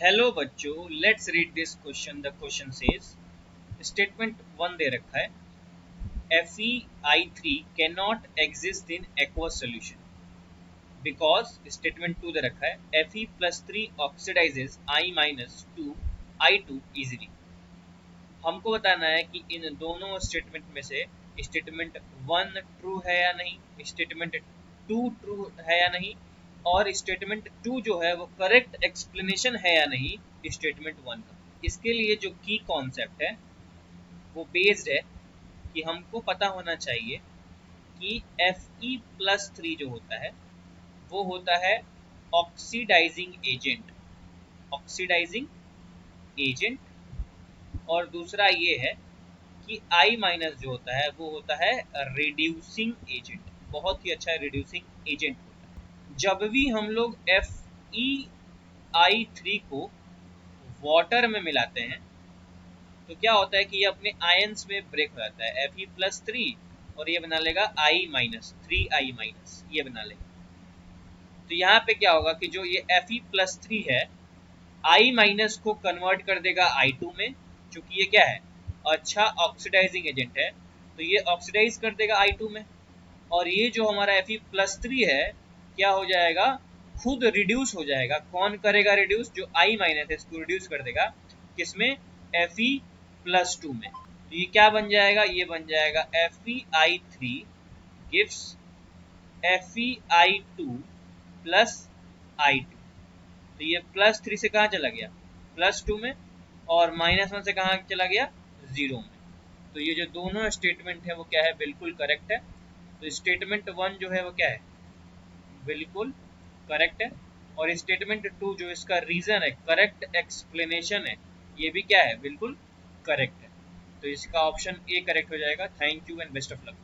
Hello बच्चों, let's read this question. The question says statement 1 दे रखा है FeI3 can not exist in aqueous solution because statement 2 दे रखा है Fe+3 oxidises I-2 easily. हमको बताना है कि इन दोनों स्टेटमेंट में से स्टेटमेंट 1 ट्रू है या नहीं, स्टेटमेंट 2 ट्रू है या नहीं, और स्टेटमेंट 2 जो है वो करेक्ट एक्सप्लेनेशन है या नहीं स्टेटमेंट 1 का। इसके लिए जो की कॉन्सेप्ट है वो बेस्ड है कि हमको पता होना चाहिए कि Fe+3 जो होता है वो होता है ऑक्सीडाइजिंग एजेंट, और दूसरा ये है कि I- जो होता है वो होता है रिड्यूसिंग एजेंट। बहुत ही अच्छा रिड्यूसिंग एजेंट होता है। जब भी हम लोग FeI3 को वाटर में मिलाते हैं तो क्या होता है कि ये अपने आयंस में ब्रेक हो जाता है Fe+3 और ये बना लेगा I-3I- ये बना लेगा। तो यहाँ पे क्या होगा कि जो ये Fe+3 है I- को कन्वर्ट कर देगा I2 में, चूंकि ये क्या है अच्छा ऑक्सीडाइजिंग एजेंट है तो ये ऑक्सीडाइज कर देगा I2 में, और ये जो हमारा Fe+3 है क्या हो जाएगा, खुद रिड्यूस हो जाएगा। कौन करेगा रिड्यूस? जो I- है इसको रिड्यूस कर देगा किसमें? Fe+2 में। तो ये क्या बन जाएगा? ये बन जाएगा FeI3 gives FeI2 plus I2। तो ये +3 से कहाँ चला गया? +2 में, और -1 से कहाँ चला गया? 0 में। तो ये जो दोनों स्टेटमेंट है वो क्या है? बिल्कुल करेक्ट है। तो स्टेटमेंट 1 जो है वो क्या है? बिल्कुल करेक्ट है। और स्टेटमेंट 2 जो इसका रीजन है, करेक्ट एक्सप्लेनेशन है, ये भी क्या है? बिल्कुल करेक्ट है। तो इसका ऑप्शन ए करेक्ट हो जाएगा। Thank you and best of luck.